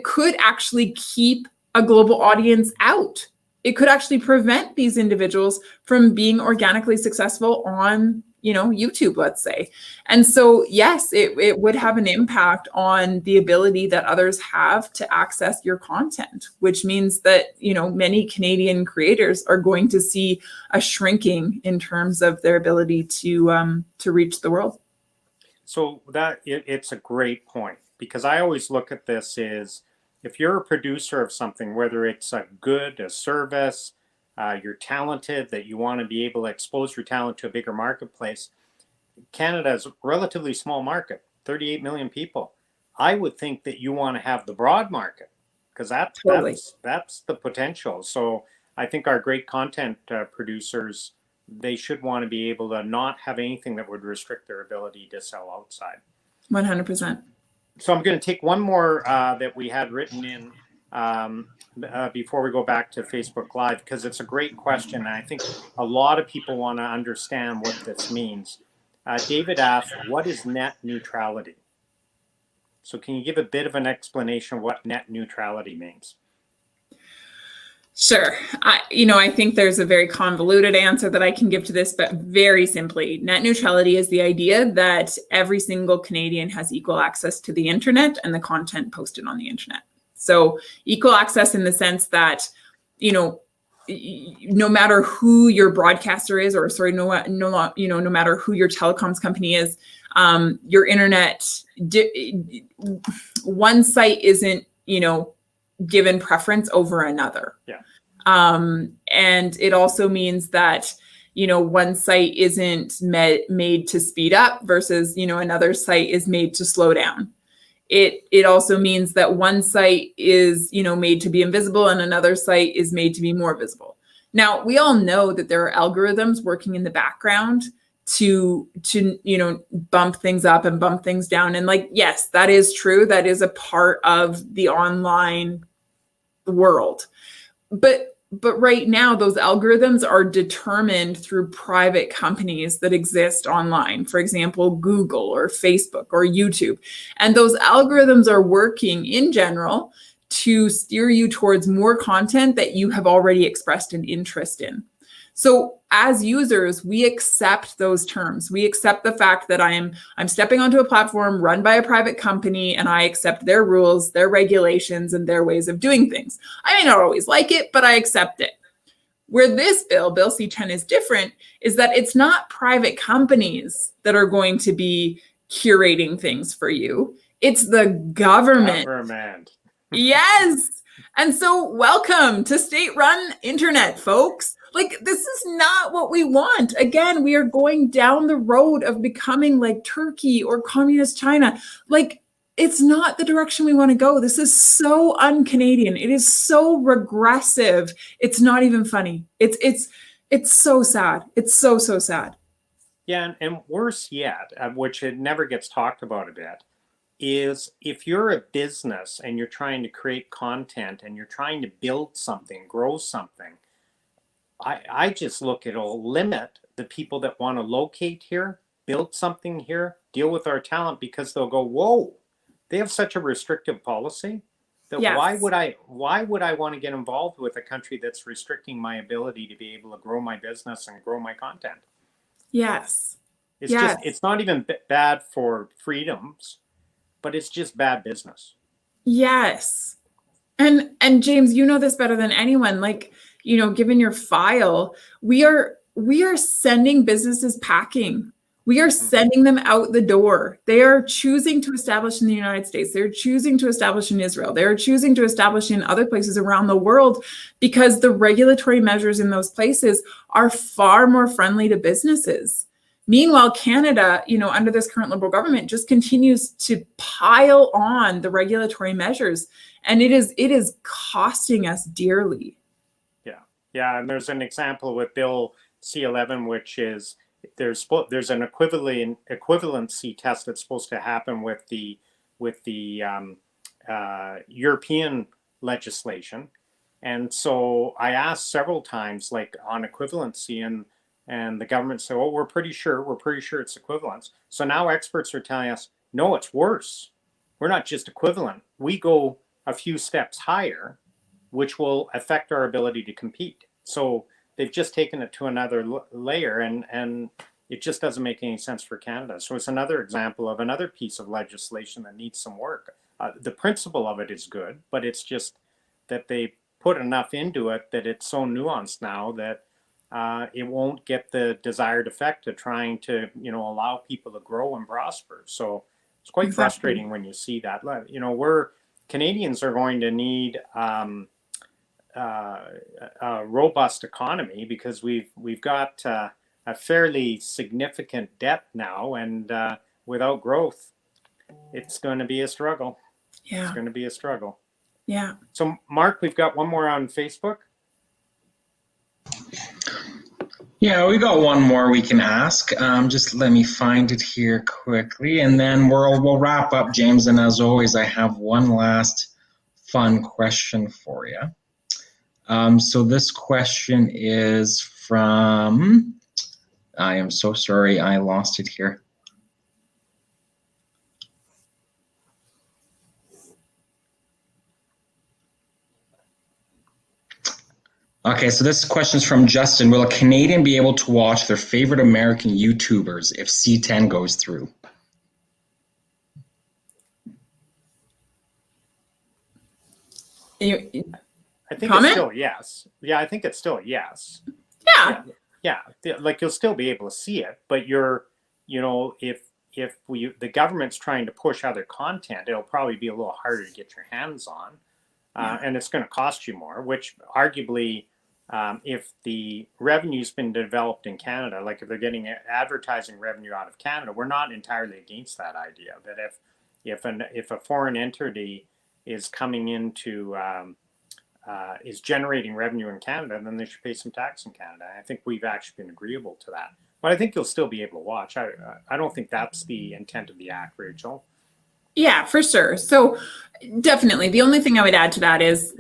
could actually keep a global audience out. It could actually prevent these individuals from being organically successful on, YouTube, let's say. And so, yes, it would have an impact on the ability that others have to access your content, which means that, many Canadian creators are going to see a shrinking in terms of their ability to reach the world. So it's a great point, because I always look at this as, if you're a producer of something, whether it's a good, a service, you're talented, that you want to be able to expose your talent to a bigger marketplace. Canada is a relatively small market, 38 million people. I would think that you want to have the broad market, because that's the potential. So I think our great content producers, they should want to be able to not have anything that would restrict their ability to sell outside. 100%. So I'm going to take one more that we had written in before we go back to Facebook Live, because it's a great question. And I think a lot of people want to understand what this means. David asked, what is net neutrality? So can you give a bit of an explanation of what net neutrality means? Sure. I think there's a very convoluted answer that I can give to this, but very simply, net neutrality is the idea that every single Canadian has equal access to the internet and the content posted on the internet. So equal access in the sense that, no matter who your broadcaster is, or no matter who your telecoms company is, your internet, one site isn't, given preference over another. Yeah. And it also means that, one site isn't made to speed up versus, another site is made to slow down. It also means that one site is, made to be invisible and another site is made to be more visible. Now, we all know that there are algorithms working in the background to bump things up and bump things down. And yes, that is true. That is a part of the online world. But right now, those algorithms are determined through private companies that exist online. For example, Google or Facebook or YouTube. And those algorithms are working in general to steer you towards more content that you have already expressed an interest in. So as users, we accept those terms. We accept the fact that I'm stepping onto a platform run by a private company, and I accept their rules, their regulations, and their ways of doing things. I may not always like it, but I accept it. Where this Bill C-10 is different is that it's not private companies that are going to be curating things for you. It's the government. Yes. And so welcome to state-run internet, folks. This is not what we want. Again, we are going down the road of becoming like Turkey or communist China. It's not the direction we want to go. This is so un-Canadian. It is so regressive. It's not even funny. It's so sad. It's so sad. Yeah, and worse yet, which it never gets talked about a bit, is if you're a business and you're trying to create content and you're trying to build something, grow something, I just look, it'll limit the people that want to locate here, build something here, deal with our talent, because they'll go, whoa, they have such a restrictive policy that yes. why would I want to get involved with a country that's restricting my ability to be able to grow my business and grow my content? Yes. It's not even bad for freedoms, but it's just bad business. Yes. And James, you know this better than anyone. Given your file, we are sending businesses packing. We are sending them out the door. They are choosing to establish in the United States. They're choosing to establish in Israel. They're choosing to establish in other places around the world because the regulatory measures in those places are far more friendly to businesses. Meanwhile, Canada, under this current Liberal government, just continues to pile on the regulatory measures, and it is costing us dearly. Yeah, and there's an example with Bill C-11, which is there's an equivalency test that's supposed to happen with the European legislation, and so I asked several times, on equivalency, and the government said, "Oh, we're pretty sure it's equivalence." So now experts are telling us, no, it's worse. We're not just equivalent; we go a few steps higher, which will affect our ability to compete. So they've just taken it to another layer, and it just doesn't make any sense for Canada. So it's another example of another piece of legislation that needs some work. The principle of it is good, but it's just that they put enough into it that it's so nuanced now that it won't get the desired effect of trying to, allow people to grow and prosper. So it's quite frustrating when you see that. Canadians are going to need a robust economy because we've got a fairly significant debt now, and without growth, it's going to be a struggle. Yeah, it's going to be a struggle. Yeah. So, Mark, we've got one more on Facebook. Yeah, we got one more we can ask. Just let me find it here quickly, and then we'll wrap up, James. And as always, I have one last fun question for you. So this question is from, I am so sorry, I lost it here. Okay, so this question is from Justin. Will a Canadian be able to watch their favorite American YouTubers if C-10 goes through? I think it's still a yes. Yeah, I think it's still a yes. Yeah. Like you'll still be able to see it, but if the government's trying to push other content, it'll probably be a little harder to get your hands on, and it's going to cost you more. Which arguably, if the revenue's been developed in Canada, like if they're getting advertising revenue out of Canada, we're not entirely against that idea. That if a foreign entity is coming into is generating revenue in Canada, then they should pay some tax in Canada. I think we've actually been agreeable to that. But I think you'll still be able to watch. I don't think that's the intent of the act, Rachel. Yeah, for sure. So definitely. The only thing I would add to that is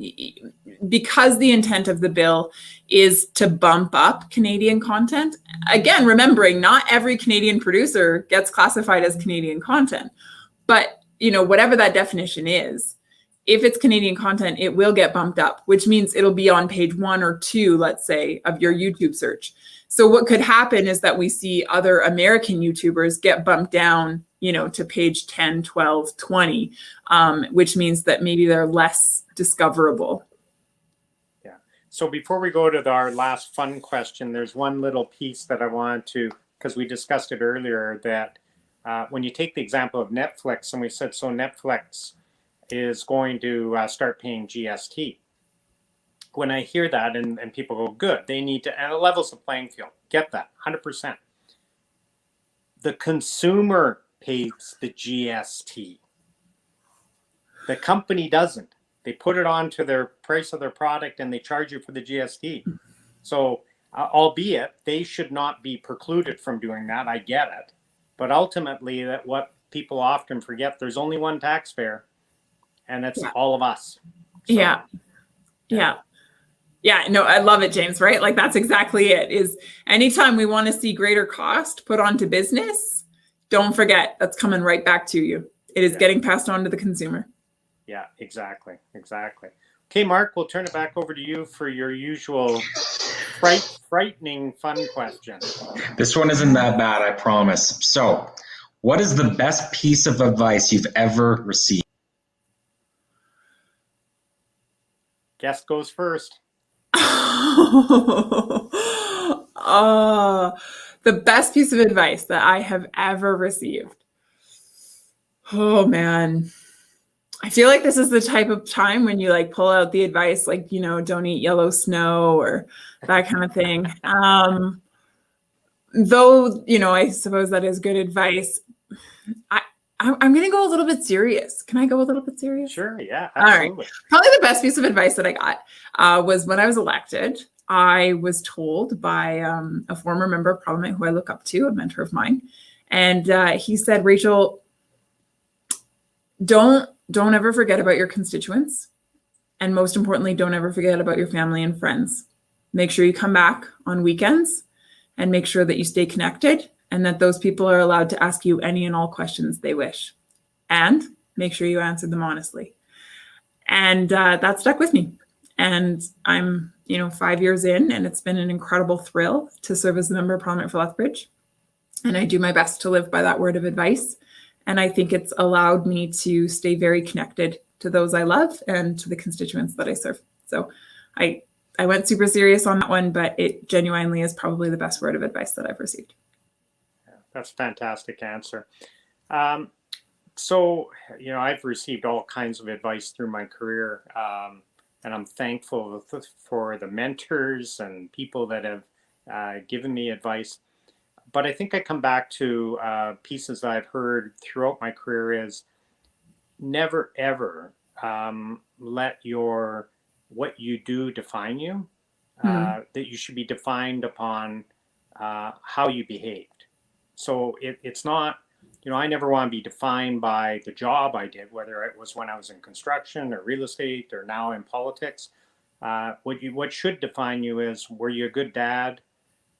because the intent of the bill is to bump up Canadian content, again, remembering not every Canadian producer gets classified as Canadian content, but whatever that definition is, if it's Canadian content, it will get bumped up, which means it'll be on page 1 or 2, let's say, of your YouTube search. So what could happen is that we see other American YouTubers get bumped down, to page 10, 12, 20, which means that maybe they're less discoverable. Yeah. So before we go to our last fun question, there's one little piece that I wanted to, because we discussed it earlier, that when you take the example of Netflix, and we said, so Netflix is going to start paying GST. When I hear that and people go, good, they need to, and it levels the playing field. Get that, 100%. The consumer pays the GST. The company doesn't. They put it onto their price of their product and they charge you for the GST. So, albeit they should not be precluded from doing that, I get it. But ultimately, that what people often forget, there's only one taxpayer, and it's all of us. So, Yeah, no, I love it, James, right? Like that's exactly it. Is anytime we want to see greater cost put onto business, don't forget that's coming right back to you. It is getting passed on to the consumer. Yeah, exactly. Okay, Mark, we'll turn it back over to you for your usual frightening fun question. This one isn't that bad, I promise. So, what is the best piece of advice you've ever received? Guest goes first. The best piece of advice that I have ever received. Oh man. I feel like this is the type of time when you like pull out the advice, like, don't eat yellow snow or that kind of thing. Though, I suppose that is good advice. I'm going to go a little bit serious. Can I go a little bit serious? Sure. Yeah, absolutely. All right. Probably the best piece of advice that I got was when I was elected. I was told by a former member of Parliament who I look up to, a mentor of mine. And he said, Rachel, don't ever forget about your constituents. And most importantly, don't ever forget about your family and friends. Make sure you come back on weekends and make sure that you stay connected and that those people are allowed to ask you any and all questions they wish. And make sure you answer them honestly. And that stuck with me. And I'm, 5 years in, and it's been an incredible thrill to serve as the member of Parliament for Lethbridge. And I do my best to live by that word of advice. And I think it's allowed me to stay very connected to those I love and to the constituents that I serve. So I went super serious on that one, but it genuinely is probably the best word of advice that I've received. That's a fantastic answer. So, I've received all kinds of advice through my career, and I'm thankful for the mentors and people that have given me advice. But I think I come back to pieces that I've heard throughout my career is never, ever let what you do define you, that you should be defined upon how you behaved. So it's not, I never want to be defined by the job I did, whether it was when I was in construction or real estate or now in politics. What should define you is, were you a good dad?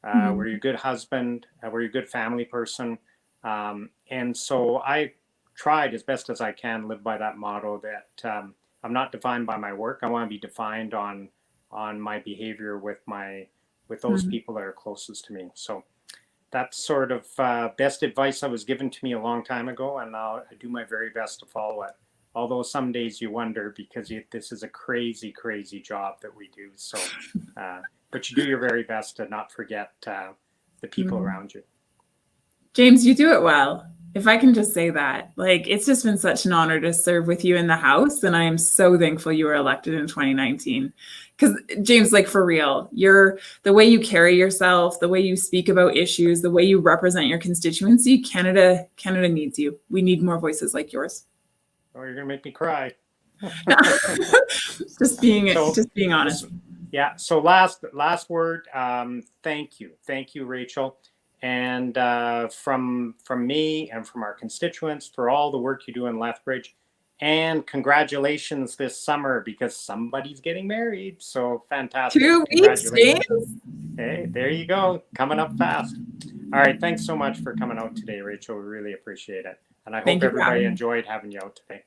Were you a good husband? Were you a good family person? And so I tried as best as I can live by that motto that I'm not defined by my work. I want to be defined on my behavior with those people that are closest to me. So that's sort of best advice that was given to me a long time ago, and I do my very best to follow it. Although some days you wonder, because this is a crazy, crazy job that we do. So, but you do your very best to not forget the people around you. James, you do it well. If I can just say that, it's just been such an honor to serve with you in the House. And I am so thankful you were elected in 2019. because James, like for real, the way you carry yourself, the way you speak about issues, the way you represent your constituency, Canada needs you. We need more voices like yours. Oh, you're gonna make me cry. just being honest. Yeah. So last word. Thank you, Rachel, and from me and from our constituents for all the work you do in Lethbridge, and congratulations this summer because somebody's getting married. So fantastic! 2 weeks, James. Hey, there you go, coming up fast. All right, thanks so much for coming out today, Rachel. We really appreciate it, and I hope everybody enjoyed having you out today.